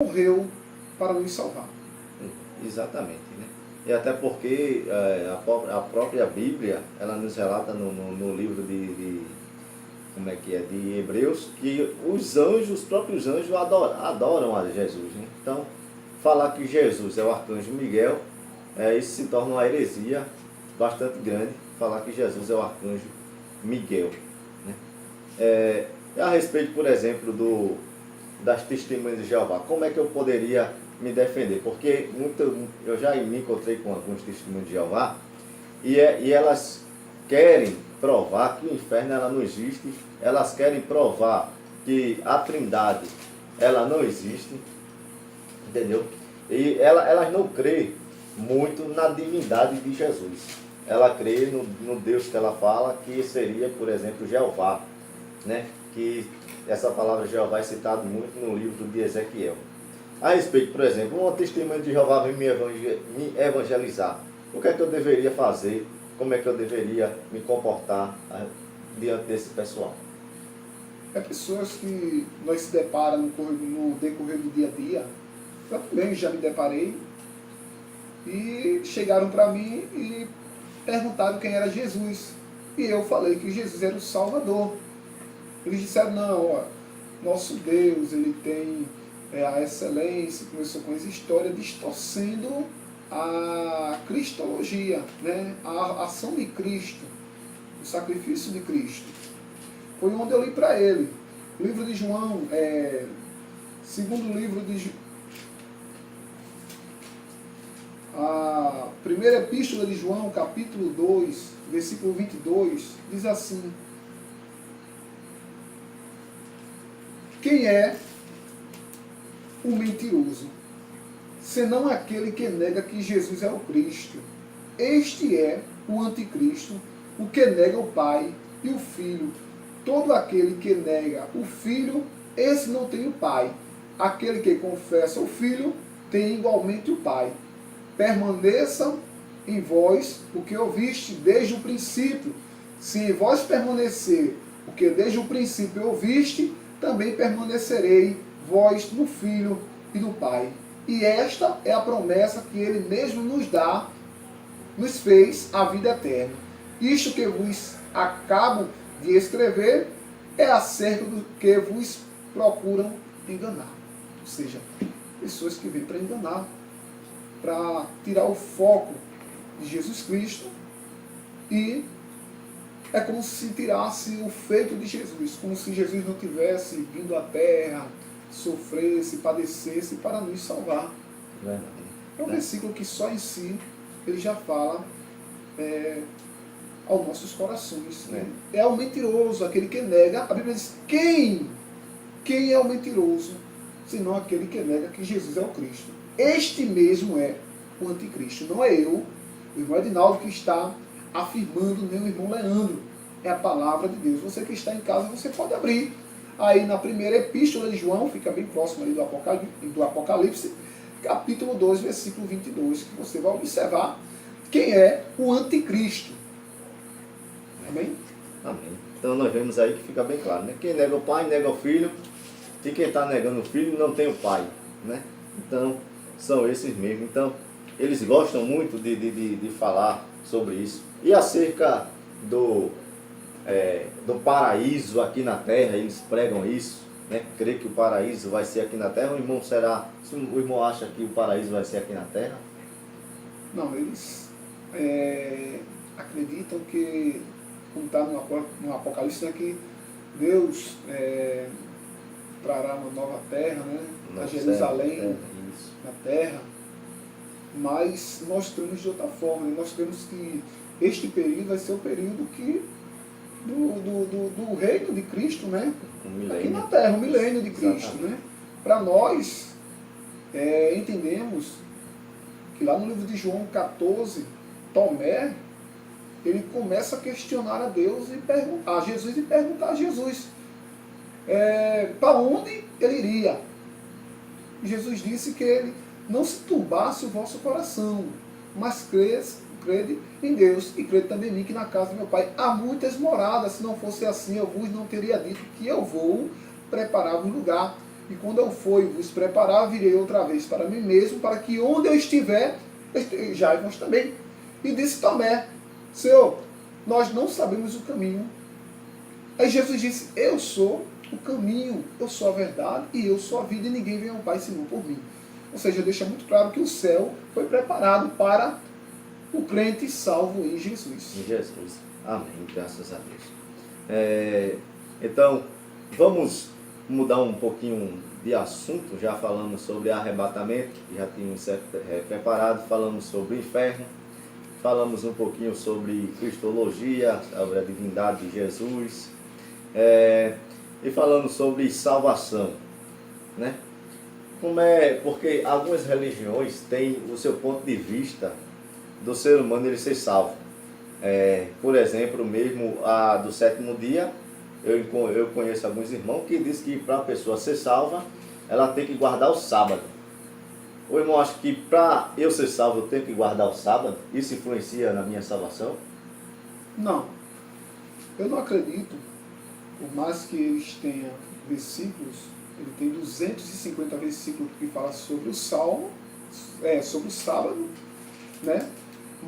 morreu para nos salvar. Exatamente, né? E até porque a própria Bíblia, ela nos relata no livro como é que é, de Hebreus, que os anjos, os próprios anjos adoram a Jesus, né? Então, falar que Jesus é o arcanjo Miguel, isso se torna uma heresia bastante grande, falar que Jesus é o arcanjo Miguel, né? A respeito, por exemplo, das testemunhas de Jeová, como é que eu poderia me defender? Porque eu já me encontrei com alguns testemunhos de Jeová e elas querem provar que o inferno ela não existe, elas querem provar que a Trindade ela não existe, entendeu? E elas não creem muito na divindade de Jesus. Ela crê no Deus que ela fala, que seria, por exemplo, Jeová, né? Que essa palavra Jeová é citada muito no livro de Ezequiel. A respeito, por exemplo, uma testemunha de Jeová vem me evangelizar. O que é que eu deveria fazer? Como é que eu deveria me comportar diante desse pessoal? É pessoas que nós se deparamos no decorrer do dia a dia. Eu também já me deparei e chegaram para mim e perguntaram quem era Jesus. E eu falei que Jesus era o Salvador. Eles disseram, não, ó, nosso Deus, ele tem a excelência, começou com essa história distorcendo a cristologia, né? A ação de Cristo, o sacrifício de Cristo. Foi onde eu li para ele. O livro de João, segundo livro de a primeira epístola de João, capítulo 2, versículo 22, diz assim: quem é o mentiroso, senão aquele que nega que Jesus é o Cristo? Este é o anticristo, o que nega o Pai e o Filho. Todo aquele que nega o Filho, esse não tem o Pai. Aquele que confessa o Filho, tem igualmente o Pai. Permaneçam em vós o que ouviste desde o princípio. Se em vós permanecer o que desde o princípio ouviste, também permanecerei vós no Filho e no Pai. E esta é a promessa que ele mesmo nos dá, nos fez a vida eterna. Isto que vos acabo de escrever é acerca do que vos procuram enganar. Ou seja, pessoas que vêm para enganar, para tirar o foco de Jesus Cristo, e é como se tirasse o feito de Jesus, como se Jesus não tivesse vindo à terra, sofresse, padecesse para nos salvar. É um versículo que só em si ele já fala aos nossos corações. Né? É o mentiroso, aquele que nega. A Bíblia diz, quem é o mentiroso, senão aquele que nega que Jesus é o Cristo. Este mesmo é o anticristo. Não é eu, o irmão Edinaldo, que está afirmando, nem o irmão Leandro. É a palavra de Deus. Você que está em casa, você pode abrir. Aí na primeira epístola de João, fica bem próximo ali do Apocalipse, capítulo 2, versículo 22, que você vai observar quem é o anticristo. Amém? Amém. Então nós vemos aí que fica bem claro, né? Quem nega o pai, nega o filho, e quem está negando o filho não tem o pai, né? Então, são esses mesmo. Então, eles gostam muito de falar sobre isso. E acerca do paraíso aqui na terra, eles pregam isso, né? Crê que o paraíso vai ser aqui na terra. O irmão acha que o paraíso vai ser aqui na terra? Não, eles acreditam que, como está no Apocalipse, né, que Deus trará uma nova terra, né, a Jerusalém, na terra. Mas nós temos de outra forma, né? Nós temos que este período vai ser o período do reino de Cristo, né? Aqui na terra, o milênio de Cristo. Né? Para nós, entendemos que lá no livro de João 14, Tomé, ele começa a questionar a Deus e perguntar a Jesus para onde ele iria. E Jesus disse que ele não se turbasse o vosso coração, mas crede em Deus e crede também em mim, que na casa do meu Pai há muitas moradas. Se não fosse assim, eu vos não teria dito que eu vou preparar um lugar. E quando eu for e vos preparar, virei outra vez para mim mesmo, para que onde eu estiver, estejais vós também. E disse Tomé, Senhor, nós não sabemos o caminho. Aí Jesus disse, eu sou o caminho, eu sou a verdade e eu sou a vida, e ninguém vem ao Pai senão por mim. Ou seja, deixa muito claro que o céu foi preparado para o crente salvo em Jesus. Em Jesus. Amém. Graças a Deus. Então, vamos mudar um pouquinho de assunto. Já falamos sobre arrebatamento, já tínhamos preparado, falamos sobre o inferno, falamos um pouquinho sobre cristologia, sobre a divindade de Jesus, e falamos sobre salvação, né? Porque algumas religiões têm o seu ponto de vista do ser humano ele ser salvo. Por exemplo, mesmo a do sétimo dia, eu conheço alguns irmãos que dizem que para a pessoa ser salva, ela tem que guardar o sábado. O irmão acha que para eu ser salvo, eu tenho que guardar o sábado? Isso influencia na minha salvação? Não. Eu não acredito, por mais que eles tenham versículos, ele tem 250 versículos que falam sobre o salmo, sobre o sábado, né?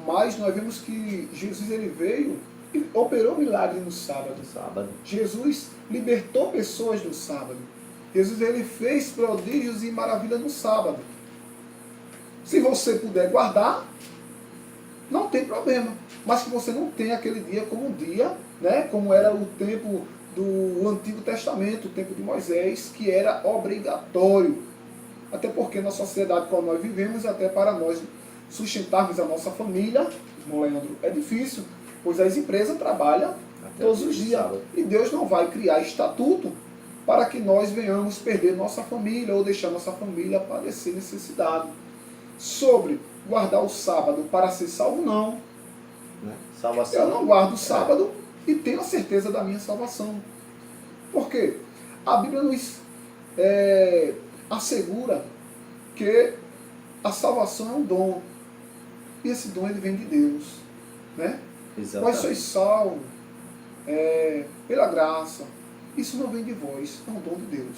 Mas nós vemos que Jesus ele veio e operou milagre no sábado. Jesus libertou pessoas no sábado. Jesus ele fez prodígios e maravilhas no sábado. Se você puder guardar, não tem problema. Mas que você não tenha aquele dia como um dia, né? Como era o tempo do Antigo Testamento, o tempo de Moisés, que era obrigatório. Até porque na sociedade qual nós vivemos, até para nós sustentarmos a nossa família, irmão Leandro, é difícil, pois as empresas trabalham até todos os dias. Sábado. E Deus não vai criar estatuto para que nós venhamos perder nossa família ou deixar nossa família padecer necessidade. Sobre guardar o sábado para ser salvo, não. Salvação. Eu não guardo o sábado e tenho a certeza da minha salvação. Por quê? A Bíblia nos assegura que a salvação é um dom. E esse dom ele vem de Deus. Né? Vós sois salvos pela graça. Isso não vem de vós, é um dom de Deus.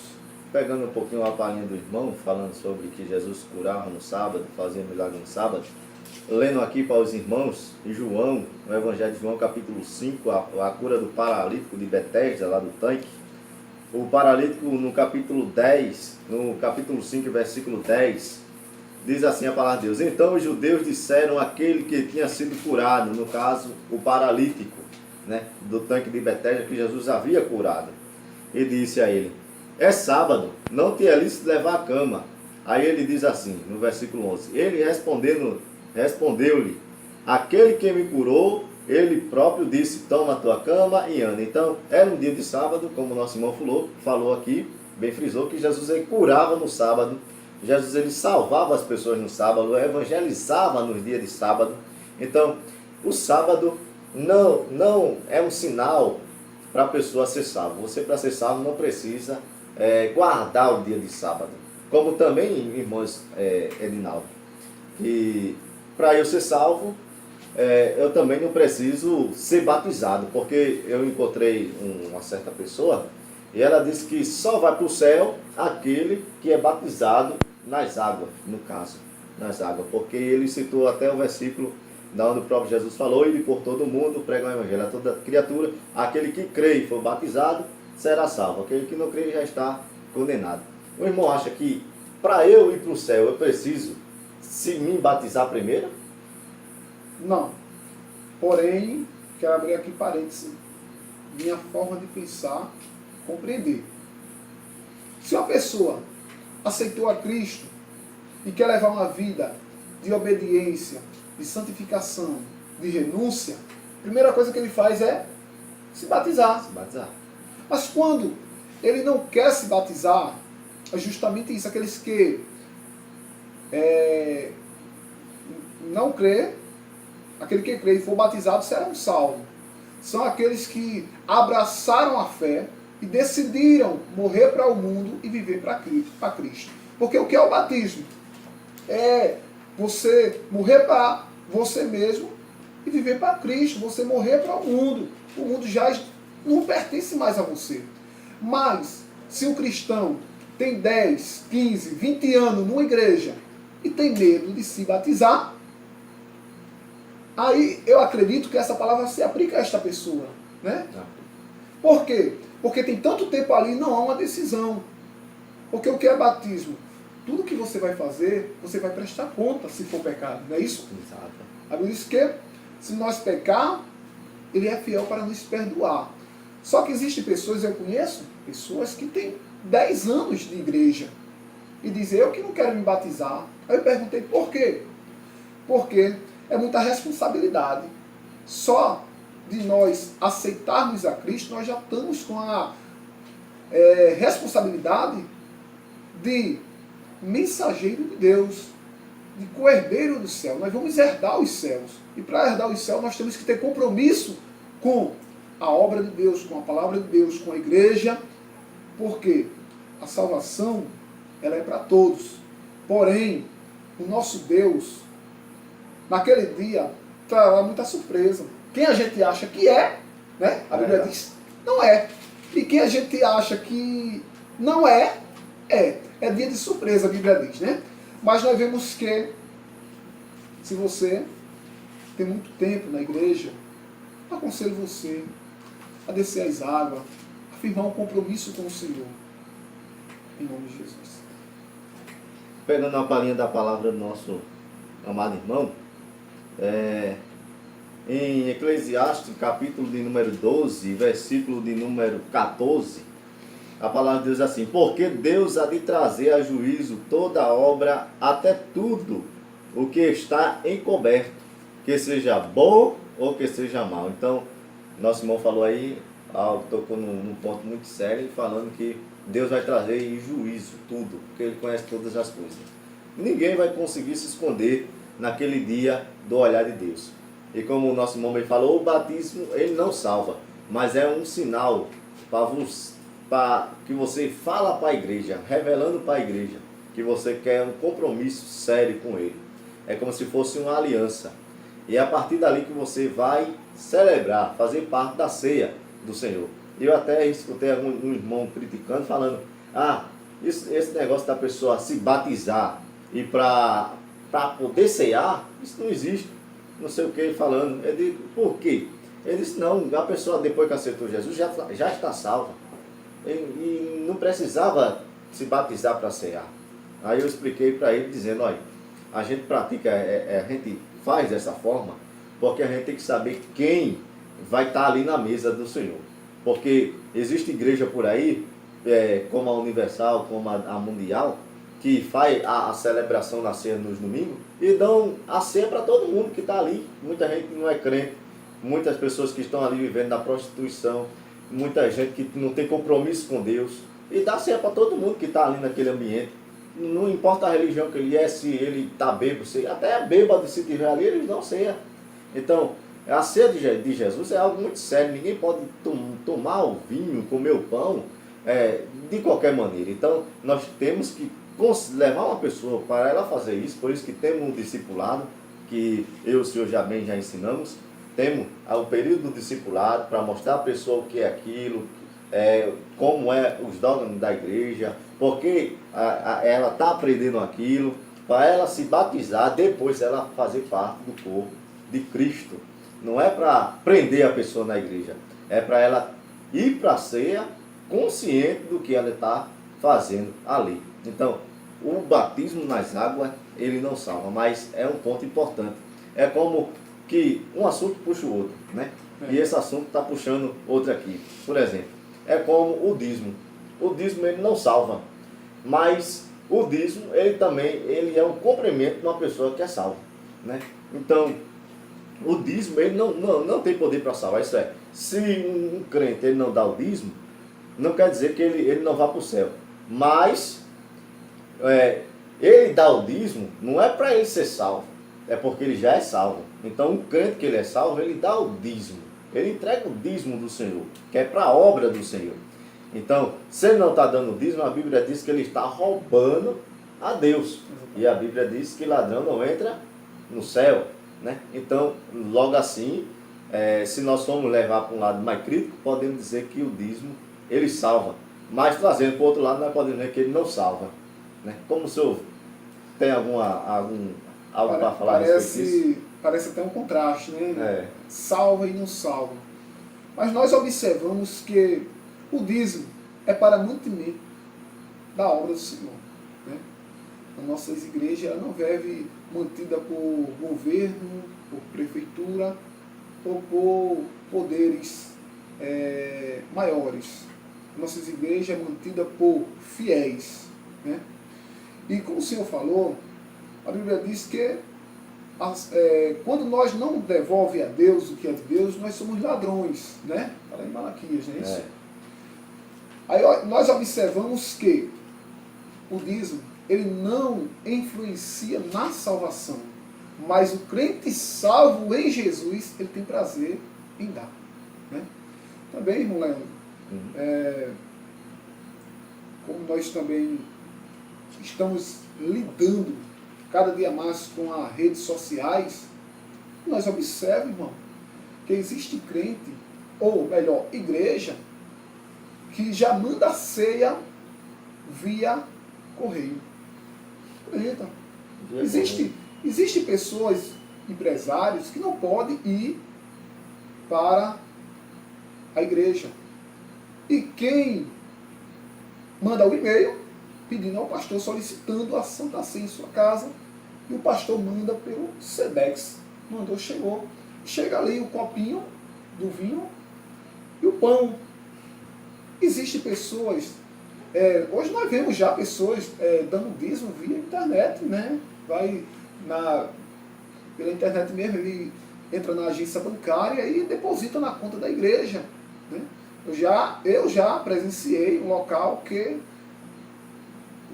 Pegando um pouquinho a palhinha do irmão, falando sobre que Jesus curava no sábado, fazia milagre no sábado, lendo aqui para os irmãos, em João, no Evangelho de João, capítulo 5, a cura do paralítico de Betesda, lá do tanque. O paralítico no capítulo 10, no capítulo 5, versículo 10, diz assim a palavra de Deus: então os judeus disseram àquele que tinha sido curado, no caso, o paralítico, né, do tanque de Betesda, que Jesus havia curado. E disse a ele: é sábado, não te é lícito levar a cama. Aí ele diz assim, no versículo 11, ele respondeu-lhe, aquele que me curou, ele próprio disse, toma a tua cama e anda. Então, era um dia de sábado, como o nosso irmão falou aqui, bem frisou, que Jesus ele curava no sábado, Jesus ele salvava as pessoas no sábado, evangelizava nos dias de sábado. Então, o sábado não é um sinal para a pessoa ser salvo. Você, para ser salvo, não precisa guardar o dia de sábado. Como também, irmãos Edinaldo, que para eu ser salvo, eu também não preciso ser batizado, porque eu encontrei uma certa pessoa e ela disse que só vai para o céu aquele que é batizado nas águas, no caso, nas águas, porque ele citou até o versículo da onde o próprio Jesus falou, e por todo mundo prega o evangelho a toda criatura, aquele que crê e for batizado será salvo, aquele que não crê já está condenado. O irmão acha que para eu ir para o céu eu preciso se me batizar primeiro? Não. Porém, quero abrir aqui parênteses, minha forma de pensar, compreender. Se uma pessoa aceitou a Cristo e quer levar uma vida de obediência, de santificação, de renúncia, a primeira coisa que ele faz é se batizar. Mas quando ele não quer se batizar, é justamente isso, aqueles que não crê, aquele que crê e for batizado serão salvos. São aqueles que abraçaram a fé e decidiram morrer para o mundo e viver para Cristo. Porque o que é o batismo? É você morrer para você mesmo e viver para Cristo. Você morrer para o mundo. O mundo já não pertence mais a você. Mas, se o cristão tem 10, 15, 20 anos numa igreja e tem medo de se batizar, aí eu acredito que essa palavra se aplica a esta pessoa, né? Por quê? Porque tem tanto tempo ali e não há uma decisão. Porque o que é batismo? Tudo que você vai fazer, você vai prestar conta se for pecado, não é isso? Exato. A Bíblia diz que se nós pecar, Ele é fiel para nos perdoar. Só que existem pessoas, eu conheço, pessoas que têm 10 anos de igreja e dizem, eu que não quero me batizar. Aí eu perguntei, por quê? Porque é muita responsabilidade. Só de nós aceitarmos a Cristo, nós já estamos com a responsabilidade de mensageiro de Deus, de coerdeiro do céu. Nós vamos herdar os céus. E para herdar os céus, nós temos que ter compromisso com a obra de Deus, com a palavra de Deus, com a igreja, porque a salvação, ela é para todos. Porém, o nosso Deus, naquele dia, trará muita surpresa. Quem a gente acha que é, né? A Bíblia diz, não é. E quem a gente acha que não é, é. É dia de surpresa, a Bíblia diz, né? Mas nós vemos que, se você tem muito tempo na igreja, eu aconselho você a descer as águas, a firmar um compromisso com o Senhor. Em nome de Jesus. Pegando a palhinha da palavra do nosso amado irmão, em Eclesiastes, capítulo de número 12, versículo de número 14, a palavra de Deus diz assim, porque Deus há de trazer a juízo toda obra, até tudo o que está encoberto, que seja bom ou que seja mal. Então, nosso irmão falou aí, tocou num ponto muito sério, falando que Deus vai trazer em juízo tudo, porque Ele conhece todas as coisas. Ninguém vai conseguir se esconder naquele dia do olhar de Deus. E como o nosso irmão bem falou, o batismo, ele não salva, mas é um sinal para que você fala para a igreja, revelando para a igreja, que você quer um compromisso sério com Ele. É como se fosse uma aliança. E é a partir dali que você vai celebrar, fazer parte da ceia do Senhor. Eu até escutei um irmão criticando, falando, esse negócio da pessoa se batizar e para poder ceiar, isso não existe. Não sei o que, falando. Eu digo, por quê? Ele disse, não, a pessoa depois que aceitou Jesus já está salva. E não precisava se batizar para cear. Aí eu expliquei para ele, dizendo, olha, a gente pratica, a gente faz dessa forma, porque a gente tem que saber quem vai estar ali na mesa do Senhor. Porque existe igreja por aí, como a Universal, como a Mundial, que faz a celebração na ceia nos domingos e dão a ceia para todo mundo que está ali. Muita gente que não é crente, muitas pessoas que estão ali vivendo na prostituição, muita gente que não tem compromisso com Deus, e dá ceia para todo mundo que está ali naquele ambiente. Não importa a religião que ele é, se ele está bêbado, até bêbado, se tiver ali, eles dão ceia. Então, a ceia de Jesus é algo muito sério. Ninguém pode tomar o vinho, comer o pão, de qualquer maneira. Então, nós temos que levar uma pessoa para ela fazer isso. Por isso que temos um discipulado, que eu e o senhor já ensinamos. Temos o período do discipulado para mostrar à pessoa o que é aquilo, como é os dogmas da igreja, porque ela está aprendendo aquilo, para ela se batizar, depois ela fazer parte do corpo de Cristo. Não é para prender a pessoa na igreja, é para ela ir para a ceia consciente do que ela está fazendo ali. Então, o batismo nas águas, ele não salva, mas é um ponto importante. É como que um assunto puxa o outro, né? E esse assunto está puxando outro aqui. Por exemplo, é como o dízimo. O dízimo, ele não salva, mas o dízimo, ele é um complemento de uma pessoa que é salva, né? Então, o dízimo, ele não tem poder para salvar. Isso é, se um crente ele não dá o dízimo, não quer dizer que ele não vá para o céu. Mas, ele dá o dízimo, não é para ele ser salvo, é porque ele já é salvo. Então, um crente que ele é salvo, ele dá o dízimo. Ele entrega o dízimo do Senhor, que é para a obra do Senhor. Então, se ele não está dando o dízimo, a Bíblia diz que ele está roubando a Deus. E a Bíblia diz que ladrão não entra no céu, né? Então, logo assim, se nós formos levar para um lado mais crítico, podemos dizer que o dízimo, ele salva. Mas trazendo para o outro lado, nós podemos ver que ele não salva. Né? Como o senhor tem algo para falar a respeito disso? Parece até um contraste, né? É. Salva e não salva. Mas nós observamos que o dízimo é para mantimento da obra do Senhor. Né? A nossa igreja ela não vive mantida por governo, por prefeitura ou por poderes maiores. Nossa igreja é mantida por fiéis. Né? E como o Senhor falou, a Bíblia diz que quando nós não devolvemos a Deus o que é de Deus, nós somos ladrões. Né? Fala em Malaquias, não é isso? Aí nós observamos que o dízimo ele não influencia na salvação, mas o crente salvo em Jesus, ele tem prazer em dar. Né? Também, irmão Leandro, como nós também estamos lidando cada dia mais com as redes sociais, nós observamos, irmão, que existe crente, ou melhor, igreja, que já manda a ceia via correio. Acredita? Existe pessoas, empresários, que não podem ir para a igreja. E quem manda o e-mail pedindo ao pastor, solicitando a Santa Ceia em sua casa, e o pastor manda pelo Sedex. Mandou, chegou. Chega ali o copinho do vinho e o pão. Existem pessoas, hoje nós vemos já pessoas dando dízimo via internet, né? Vai pela internet mesmo, ele entra na agência bancária e deposita na conta da igreja. Né? Eu já presenciei um local que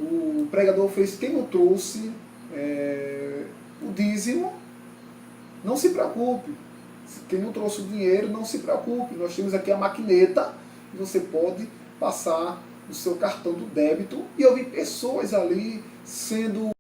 o pregador fez, quem não trouxe o dízimo, não se preocupe. Quem não trouxe o dinheiro, não se preocupe. Nós temos aqui a maquineta e você pode passar o seu cartão do débito. E eu vi pessoas ali sendo